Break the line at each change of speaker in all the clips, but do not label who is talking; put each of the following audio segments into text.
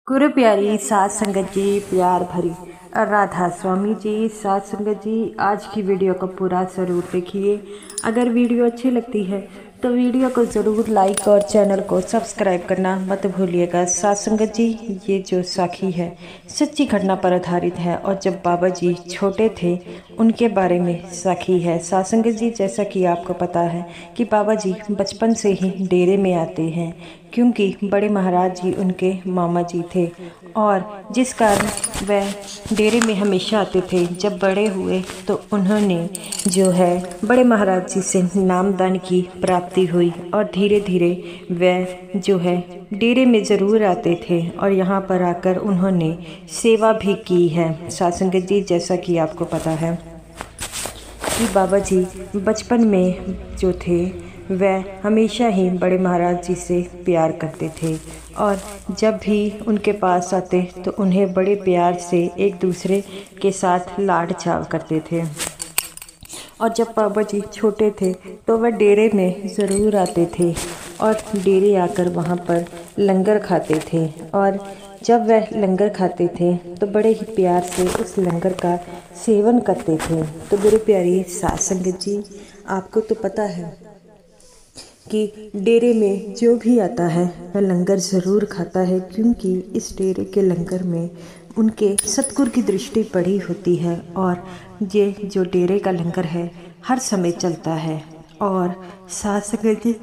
गुरु प्यारी सात संगत जी, प्यार भरी राधा स्वामी जी, सात संगत जी, आज की वीडियो को पूरा ज़रूर देखिए। अगर वीडियो अच्छी लगती है तो वीडियो को ज़रूर लाइक और चैनल को सब्सक्राइब करना मत भूलिएगा। सात संगत जी, ये जो साखी है सच्ची घटना पर आधारित है और जब बाबा जी छोटे थे उनके बारे में साखी है। सात संगत जी, जैसा कि आपको पता है कि बाबा जी बचपन से ही डेरे में आते हैं, क्योंकि बड़े महाराज जी उनके मामा जी थे और जिस कारण वह डेरे में हमेशा आते थे। जब बड़े हुए तो उन्होंने जो है बड़े महाराज जी से नामदान की प्राप्ति हुई और धीरे धीरे वह जो है डेरे में ज़रूर आते थे और यहाँ पर आकर उन्होंने सेवा भी की है। सात संगत जी, जैसा कि आपको पता है कि बाबा जी बचपन में जो थे वह हमेशा ही बड़े महाराज जी से प्यार करते थे और जब भी उनके पास आते तो उन्हें बड़े प्यार से एक दूसरे के साथ लाड चाव करते थे। और जब बाबा जी छोटे थे तो वह डेरे में ज़रूर आते थे और डेरे आकर वहाँ पर लंगर खाते थे और जब वह लंगर खाते थे तो बड़े ही प्यार से उस लंगर का सेवन करते थे। तो गुरु प्यारी सात संगत जी, आपको तो पता है कि डेरे में जो भी आता है वह लंगर ज़रूर खाता है, क्योंकि इस डेरे के लंगर में उनके सतगुरु की दृष्टि पड़ी होती है और ये जो डेरे का लंगर है हर समय चलता है। और साथ संगत जी,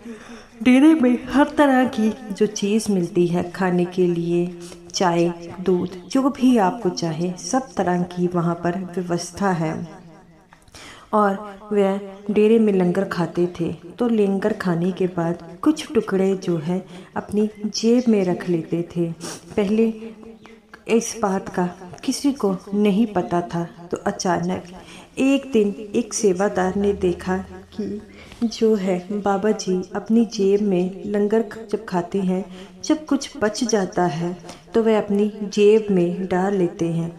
डेरे में हर तरह की जो चीज़ मिलती है खाने के लिए, चाय, दूध, जो भी आपको चाहे सब तरह की वहाँ पर व्यवस्था है। और वह डेरे में लंगर खाते थे तो लंगर खाने के बाद कुछ टुकड़े जो है अपनी जेब में रख लेते थे। पहले इस बात का किसी को नहीं पता था, तो अचानक एक दिन एक सेवादार ने देखा कि जो है बाबा जी अपनी जेब में लंगर जब खाते हैं, जब कुछ बच जाता है तो वह अपनी जेब में डाल लेते हैं।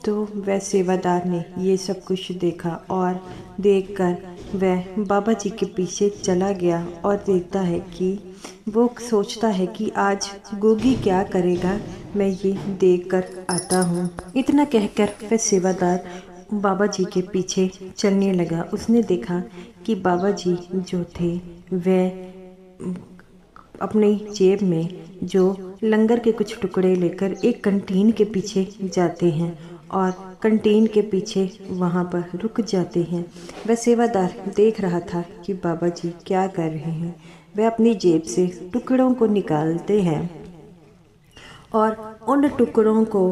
तो वह सेवादार ने ये सब कुछ देखा और देखकर वह बाबा जी के पीछे चला गया और देखता है कि वो सोचता है कि आज गोगी क्या करेगा, मैं ये देखकर आता हूँ। इतना कहकर वह सेवादार बाबा जी के पीछे चलने लगा। उसने देखा कि बाबा जी जो थे वह अपनी जेब में जो लंगर के कुछ टुकड़े लेकर एक कंटीन के पीछे जाते हैं और कंटीन के पीछे वहाँ पर रुक जाते हैं। वह सेवादार देख रहा था कि बाबा जी क्या कर रहे हैं। वह अपनी जेब से टुकड़ों को निकालते हैं और उन टुकड़ों को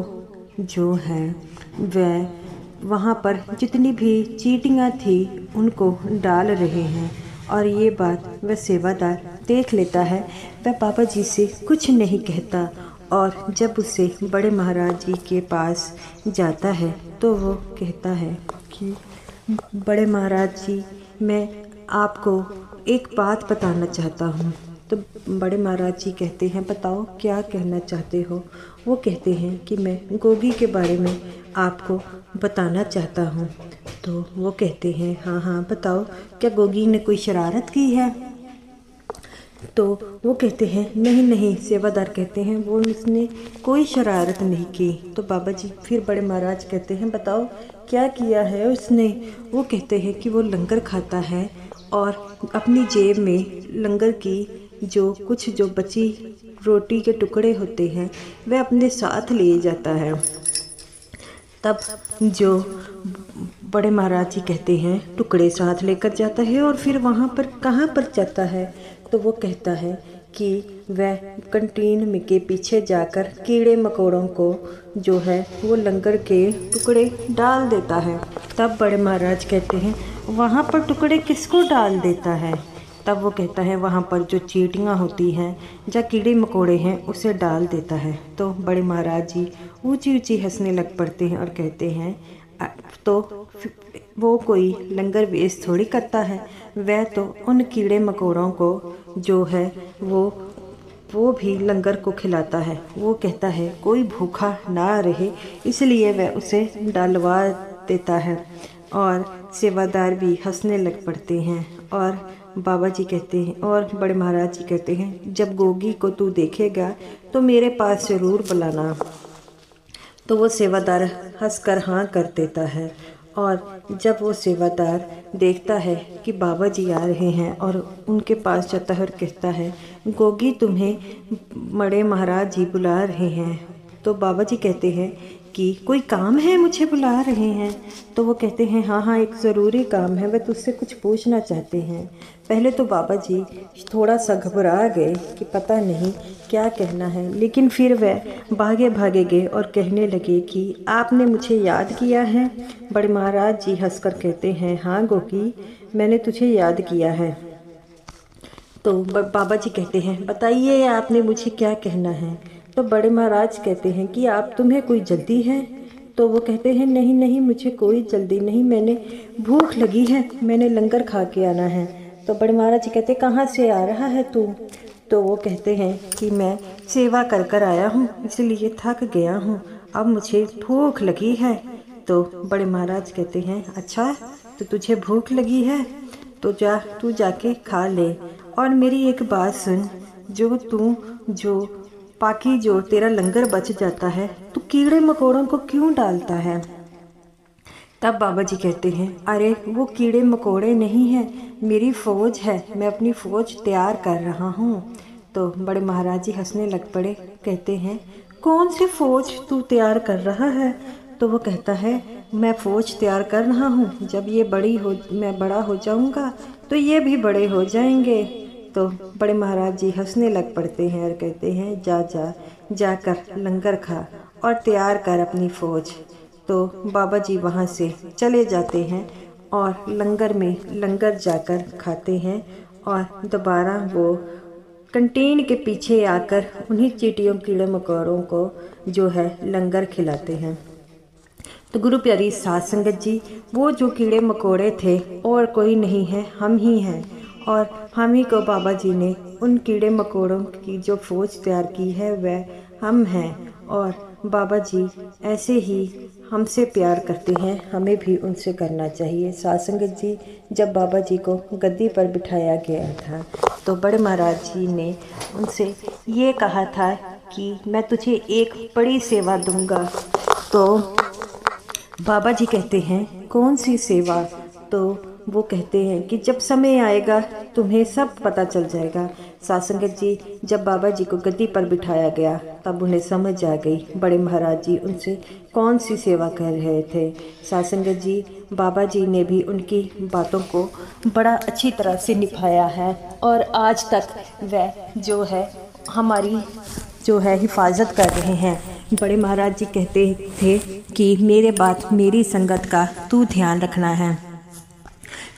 जो है वह वहाँ पर जितनी भी चींटियाँ थी उनको डाल रहे हैं। और ये बात वह सेवादार देख लेता है। वह बाबा जी से कुछ नहीं कहता और जब उसे बड़े महाराज जी के पास जाता है तो वो कहता है कि बड़े महाराज जी, मैं आपको एक बात बताना चाहता हूँ। तो बड़े महाराज जी कहते हैं, बताओ क्या कहना चाहते हो। वो कहते हैं कि मैं गोगी के बारे में आपको बताना चाहता हूँ। तो वो कहते हैं, हाँ हाँ बताओ, क्या गोगी ने कोई शरारत की है। तो वो कहते हैं, नहीं नहीं। सेवादार कहते हैं, वो उसने कोई शरारत नहीं की। तो बाबा जी फिर बड़े महाराज कहते हैं, बताओ क्या किया है उसने। वो कहते हैं कि वो लंगर खाता है और अपनी जेब में लंगर की जो बची रोटी के टुकड़े होते हैं वह अपने साथ ले जाता है। तब जो बड़े महाराज जी कहते हैं, टुकड़े साथ लेकर जाता है और फिर वहाँ पर कहाँ पर जाता है। तो वो कहता है कि वह कंटीन में के पीछे जाकर कीड़े मकोड़ों को जो है वो लंगर के टुकड़े डाल देता है। तब बड़े महाराज कहते हैं, वहाँ पर टुकड़े किसको डाल देता है। तब वो कहता है, वहाँ पर जो चींटियाँ होती हैं या कीड़े मकोड़े हैं उसे डाल देता है। तो बड़े महाराज जी ऊंची ऊंची हंसने लग पड़ते हैं और कहते हैं, तो वो कोई लंगर वेस्ट थोड़ी करता है, वह तो उन कीड़े मकोड़ों को जो है वो भी लंगर को खिलाता है। वो कहता है कोई भूखा ना रहे, इसलिए वह उसे डालवा देता है। और सेवादार भी हंसने लग पड़ते हैं और बाबा जी कहते हैं और बड़े महाराज जी कहते हैं, जब गोगी को तू देखेगा तो मेरे पास ज़रूर बुलाना। तो वो सेवादार हंसकर हाँ कर देता है। और जब वो सेवादार देखता है कि बाबा जी आ रहे हैं और उनके पास जाता है और कहता है, गोगी तुम्हें बड़े महाराज जी बुला रहे हैं। तो बाबा जी कहते हैं कि कोई काम है, मुझे बुला रहे हैं। तो वो कहते हैं हाँ हाँ, एक ज़रूरी काम है, वह तुझसे कुछ पूछना चाहते हैं। पहले तो बाबा जी थोड़ा सा घबरा गए कि पता नहीं क्या कहना है, लेकिन फिर वह भागे भागे गए और कहने लगे कि आपने मुझे याद किया है। बड़े महाराज जी हंसकर कहते हैं हाँ गोगी, मैंने तुझे याद किया है। तो बाबा जी कहते हैं बताइए आपने मुझे क्या कहना है। तो बड़े महाराज कहते हैं कि आप तुम्हें कोई जल्दी है। तो वो कहते हैं नहीं नहीं, मुझे कोई जल्दी नहीं, मैंने भूख लगी है, मैंने लंगर खा के आना है। तो बड़े महाराज जी कहते कहाँ से आ रहा है तू। तो वो कहते हैं कि मैं सेवा कर कर आया हूँ, इसलिए थक गया हूँ, अब मुझे भूख लगी है। तो बड़े महाराज कहते हैं अच्छा, तो तुझे भूख लगी है तो तू जाके खा ले। और मेरी एक बात सुन, जो बाकी जो तेरा लंगर बच जाता है तो कीड़े मकोड़ों को क्यों डालता है। तब बाबा जी कहते हैं अरे वो कीड़े मकोड़े नहीं हैं, मेरी फ़ौज है, मैं अपनी फ़ौज तैयार कर रहा हूँ। तो बड़े महाराज जी हंसने लग पड़े, कहते हैं कौन सी फ़ौज तू तैयार कर रहा है। तो वो कहता है मैं फ़ौज तैयार कर रहा हूँ, जब ये मैं बड़ा हो जाऊँगा तो ये भी बड़े हो जाएंगे। तो बड़े महाराज जी हंसने लग पड़ते हैं और कहते हैं जाकर लंगर खा और तैयार कर अपनी फ़ौज। तो बाबा जी वहाँ से चले जाते हैं और लंगर जाकर खाते हैं और दोबारा वो कंटीन के पीछे आकर उन्हीं चींटियों कीड़े मकोड़ों को जो है लंगर खिलाते हैं। तो गुरु प्यारी साध संगत जी, वो जो कीड़े मकोड़े थे और कोई नहीं है, हम ही हैं। और हम ही को बाबा जी ने उन कीड़े मकोड़ों की जो फ़ौज तैयार की है वह हम हैं। और बाबा जी ऐसे ही हमसे प्यार करते हैं, हमें भी उनसे करना चाहिए। साध संगत जी, जब बाबा जी को गद्दी पर बिठाया गया था तो बड़े महाराज जी ने उनसे ये कहा था कि मैं तुझे एक बड़ी सेवा दूंगा। तो बाबा जी कहते हैं कौन सी सेवा। तो वो कहते हैं कि जब समय आएगा तुम्हें सब पता चल जाएगा। साध संगत जी, जब बाबा जी को गद्दी पर बिठाया गया तब उन्हें समझ आ गई बड़े महाराज जी उनसे कौन सी सेवा कर रहे थे। साध संगत जी, बाबा जी ने भी उनकी बातों को बड़ा अच्छी तरह से निभाया है और आज तक वह जो है हमारी हिफाजत कर रहे हैं। बड़े महाराज जी कहते थे कि मेरी संगत का तू ध्यान रखना है।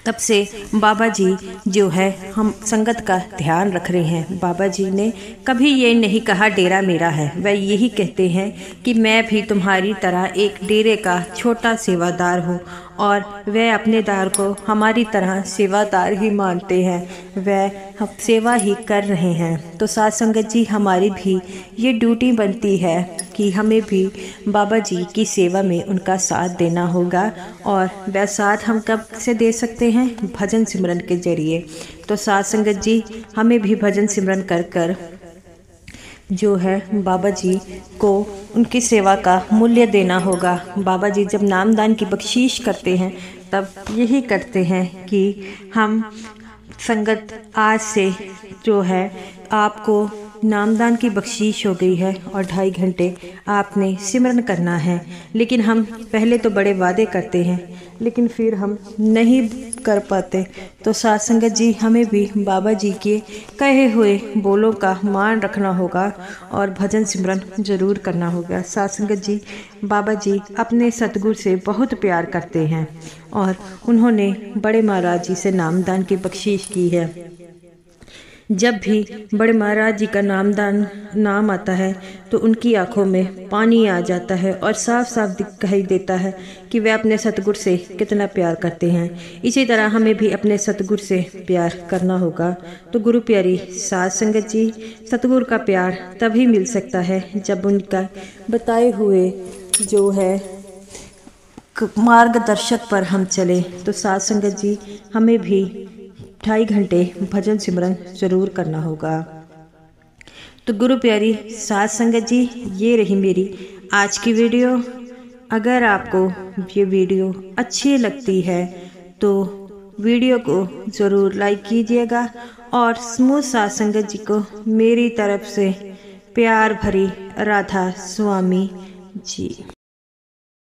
तब से बाबा जी जो है हम संगत का ध्यान रख रहे हैं। बाबा जी ने कभी ये नहीं कहा डेरा मेरा है, वह यही कहते हैं कि मैं भी तुम्हारी तरह एक डेरे का छोटा सेवादार हूँ और वह अपने दार को हमारी तरह सेवादार ही मानते हैं, वह हम सेवा ही कर रहे हैं। तो साध संगत जी, हमारी भी ये ड्यूटी बनती है कि हमें भी बाबा जी की सेवा में उनका साथ देना होगा। और वह साथ हम कब से दे सकते हैं? भजन सिमरन के जरिए। तो साध संगत जी, हमें भी भजन सिमरन कर कर जो है बाबा जी को उनकी सेवा का मूल्य देना होगा। बाबा जी जब नामदान की बख्शीश करते हैं तब यही करते हैं कि हम संगत आज से जो है आपको नामदान की बख्शीश हो गई है और 2.5 घंटे आपने सिमरन करना है। लेकिन हम पहले तो बड़े वादे करते हैं लेकिन फिर हम नहीं कर पाते। तो साध संगत जी, हमें भी बाबा जी के कहे हुए बोलों का मान रखना होगा और भजन सिमरन जरूर करना होगा। साध संगत जी, बाबा जी अपने सतगुरु से बहुत प्यार करते हैं और उन्होंने बड़े महाराज जी से नामदान की बख्शीश की है। जब भी बड़े महाराज जी का नाम आता है तो उनकी आंखों में पानी आ जाता है और साफ साफ दिखाई देता है कि वे अपने सतगुरु से कितना प्यार करते हैं। इसी तरह हमें भी अपने सतगुरु से प्यार करना होगा। तो गुरु प्यारी साध संगत जी, सतगुरु का प्यार तभी मिल सकता है जब उनका बताए हुए जो है मार्गदर्शक पर हम चले। तो साध संगत जी, हमें भी 2.5 घंटे भजन सिमरन जरूर करना होगा। तो तो गुरु प्यारी साध संगत जी, ये रही मेरी आज की वीडियो। अगर आपको ये वीडियो अच्छी लगती है तो वीडियो को ज़रूर लाइक कीजिएगा और समूह साध संगत जी को मेरी तरफ से प्यार भरी राधा स्वामी जी।